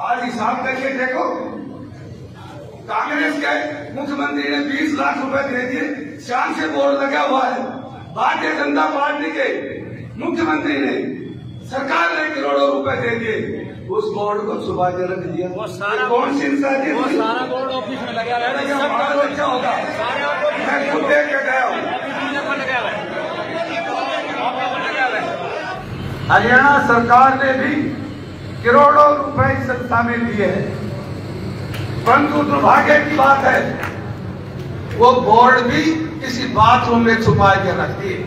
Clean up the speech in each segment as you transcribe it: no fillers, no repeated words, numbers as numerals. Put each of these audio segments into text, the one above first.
आज हिसाब करके देखो, कांग्रेस के मुख्यमंत्री ने 20 लाख रुपए दे दिए, शान से बोर्ड लगा हुआ है। भारतीय जनता पार्टी के मुख्यमंत्री ने, सरकार ने करोड़ों रुपए दे दिए, उस बोर्ड को छुपा के रख दिया। वो सारा कौन सी इंसान है? वो सारा बोर्ड ऑफिस में लगा है। क्या होगा? मैं खुद देख के गया हूँ। हरियाणा सरकार ने भी करोड़ों रुपए इस संस्था में दिए हैं, परंतु दुर्भाग्य की बात है वो बोर्ड भी किसी बाथरूम में छुपा के रखती है,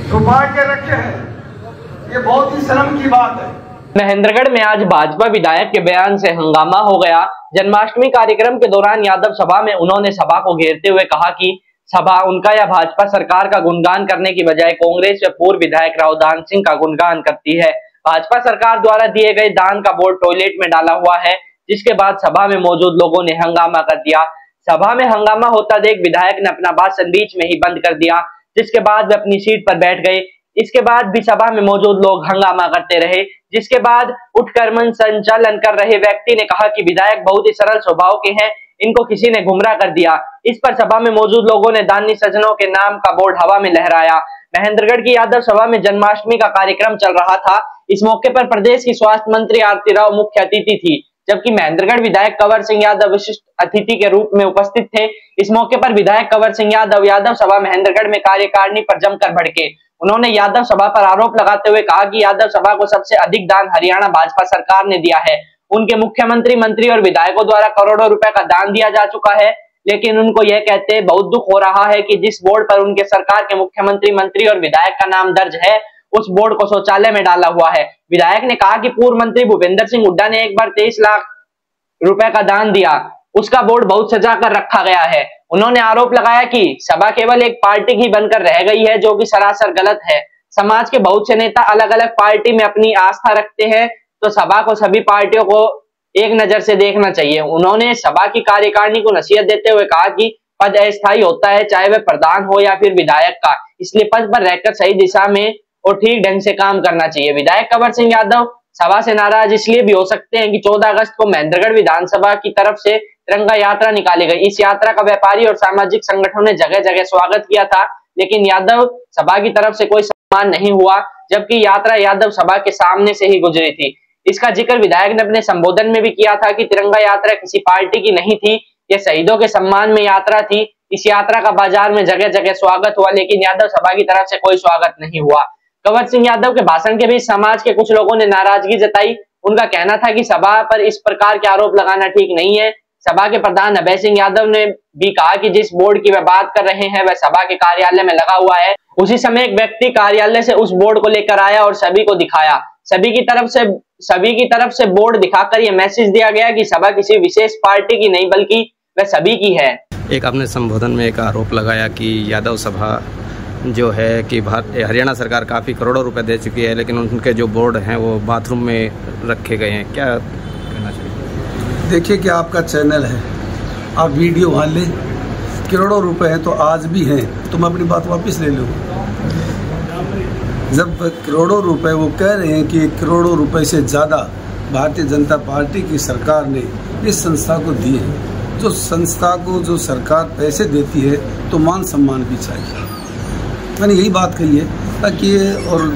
छुपा के रखे हैं। ये बहुत ही शर्म की बात है। महेंद्रगढ़ में आज भाजपा विधायक के बयान से हंगामा हो गया। जन्माष्टमी कार्यक्रम के दौरान यादव सभा में उन्होंने सभा को घेरते हुए कहा कि सभा उनका या भाजपा सरकार का गुणगान करने की बजाय कांग्रेस व पूर्व विधायक रावदान सिंह का गुणगान करती है। भाजपा सरकार द्वारा दिए गए दान का बोर्ड टॉयलेट में डाला हुआ है, जिसके बाद सभा में मौजूद लोगों ने हंगामा कर दिया। सभा में हंगामा होता देख विधायक ने अपना भाषण बीच में ही बंद कर दिया, जिसके बाद वे अपनी सीट पर बैठ गए। इसके बाद भी सभा में मौजूद लोग हंगामा करते रहे, जिसके बाद उठकर मन संचालन कर रहे व्यक्ति ने कहा कि विधायक बहुत ही सरल स्वभाव के हैं, इनको किसी ने गुमराह कर दिया। इस पर सभा में मौजूद लोगों ने दानी सज्जनों के नाम का बोर्ड हवा में लहराया। महेंद्रगढ़ की यादव सभा में जन्माष्टमी का कार्यक्रम चल रहा था। इस मौके पर प्रदेश की स्वास्थ्य मंत्री आरती राव मुख्य अतिथि थी, जबकि महेंद्रगढ़ विधायक कंवर सिंह यादव विशिष्ट अतिथि के रूप में उपस्थित थे। इस मौके पर विधायक कंवर सिंह यादव सभा महेंद्रगढ़ में कार्यकारिणी पर जमकर भड़के। उन्होंने यादव सभा पर आरोप लगाते हुए कहा कि यादव सभा को सबसे अधिक दान हरियाणा भाजपा सरकार ने दिया है। उनके मुख्यमंत्री, मंत्री और विधायकों द्वारा करोड़ों रुपए का दान दिया जा चुका है, लेकिन उनको यह कहते बहुत दुख हो रहा है कि जिस बोर्ड पर उनके सरकार के मुख्यमंत्री, मंत्री और विधायक का नाम दर्ज है, उस बोर्ड को शौचालय में डाला हुआ है। विधायक ने कहा कि पूर्व मंत्री भूपेंद्र सिंह हुड्डा ने एक बार 23 लाख रुपए का दान दिया, उसका बोर्ड बहुत सजा कर रखा गया है। उन्होंने आरोप लगाया कि सभा केवल एक पार्टी ही बनकर रह गई है, जो कि सरासर गलत है। समाज के बहुत से नेता अलग अलग पार्टी में अपनी आस्था रखते हैं, तो सभा को सभी पार्टियों को एक नजर से देखना चाहिए। उन्होंने सभा की कार्यकारिणी को नसीहत देते हुए कहा कि पद अस्थायी होता है, चाहे वह प्रधान हो या फिर विधायक का, इसलिए पद पर रहकर सही दिशा में और ठीक ढंग से काम करना चाहिए। विधायक कंवर सिंह यादव सभा से नाराज इसलिए भी हो सकते हैं कि 14 अगस्त को महेंद्रगढ़ विधानसभा की तरफ से तिरंगा यात्रा निकाली गई। इस यात्रा का व्यापारी और सामाजिक संगठनों ने जगह जगह स्वागत किया था, लेकिन यादव सभा की तरफ से कोई सम्मान नहीं हुआ, जबकि यात्रा यादव सभा के सामने से ही गुजरी थी। इसका जिक्र विधायक ने अपने संबोधन में भी किया था कि तिरंगा यात्रा किसी पार्टी की नहीं थी, यह शहीदों के सम्मान में यात्रा थी। इस यात्रा का बाजार में जगह जगह स्वागत हुआ, लेकिन यादव सभा की तरफ से कोई स्वागत नहीं हुआ। कंवर सिंह यादव के भाषण के बीच समाज के कुछ लोगों ने नाराजगी जताई। उनका कहना था कि सभा पर इस प्रकार के आरोप लगाना ठीक नहीं है। सभा के प्रधान अभय सिंह यादव ने भी कहा कि जिस बोर्ड की वे बात कर रहे हैं वह सभा के कार्यालय में लगा हुआ है। उसी समय एक व्यक्ति कार्यालय से उस बोर्ड को लेकर आया और सभी को दिखाया। सभी की तरफ से बोर्ड दिखाकर यह मैसेज दिया गया कि सभा किसी विशेष पार्टी की नहीं बल्कि वह सभी की है। एक आपने संबोधन में एक आरोप लगाया कि यादव सभा जो है कि हरियाणा सरकार काफ़ी करोड़ों रुपए दे चुकी है, लेकिन उनके जो बोर्ड हैं वो बाथरूम में रखे गए हैं, क्या कहना चाहिए? देखिए कि आपका चैनल है, आप वीडियो वहाँ लें, करोड़ों रुपए हैं तो आज भी हैं, तो मैं अपनी बात वापस ले लूँ। जब करोड़ों रुपए वो कह रहे हैं कि करोड़ों रुपए से ज़्यादा भारतीय जनता पार्टी की सरकार ने इस संस्था को दिए हैं, जो संस्था को जो सरकार पैसे देती है तो मान सम्मान भी चाहिए। मैंने यही बात कही है ताकि और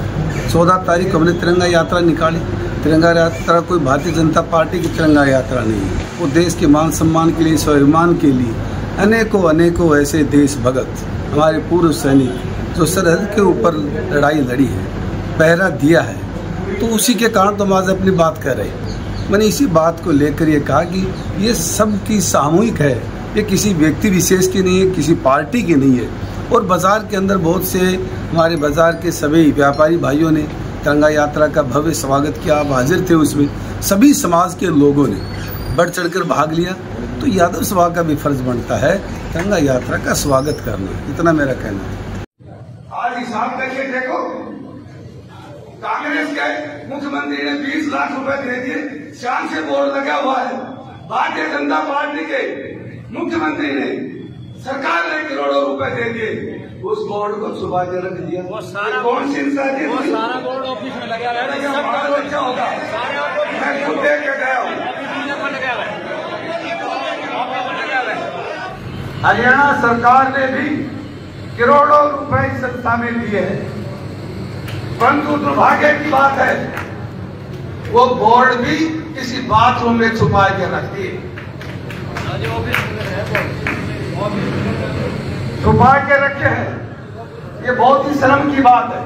14 तारीख को हमने तिरंगा यात्रा निकाली। तिरंगा यात्रा कोई भारतीय जनता पार्टी की तिरंगा यात्रा नहीं है, वो देश के मान सम्मान के लिए, स्वाभिमान के लिए अनेकों ऐसे देश भगत, हमारे पूर्व सैनिक जो सरहद के ऊपर लड़ाई लड़ी है, पहरा दिया है, तो उसी के कारण तो हम आज अपनी बात कर रहे हैं। मैंने इसी बात को लेकर ये कहा कि ये सबकी सामूहिक है, ये किसी व्यक्ति विशेष की नहीं है, किसी पार्टी की नहीं है। और बाज़ार के अंदर बहुत से हमारे बाज़ार के सभी व्यापारी भाइयों ने तिरंगा यात्रा का भव्य स्वागत किया, आप हाजिर थे उसमें, सभी समाज के लोगों ने बढ़ चढ़कर भाग लिया। तो यादव सभा का भी फर्ज बनता है तिरंगा यात्रा का स्वागत करना, इतना मेरा कहना है। आज हिसाब करके देखो, कांग्रेस के मुख्यमंत्री ने 20 लाख रुपए दे दिए, शान से बोर्ड लगा हुआ है। भारतीय जनता पार्टी के मुख्यमंत्री ने, सरकार ने करोड़ों रुपए दे दिए, उस बोर्ड को छुपा के रख दिया। वो सारा कौन सी इंसान है? वो सारा बोर्ड ऑफिस में लगा है। हरियाणा सरकार ने भी करोड़ों रुपए इस संस्था में दिए हैं, परंतु दुर्भाग्य की बात है वो बोर्ड भी किसी बाथरूम में छुपा के रखती है, छुपा के रखे हैं। ये बहुत ही शर्म की बात है।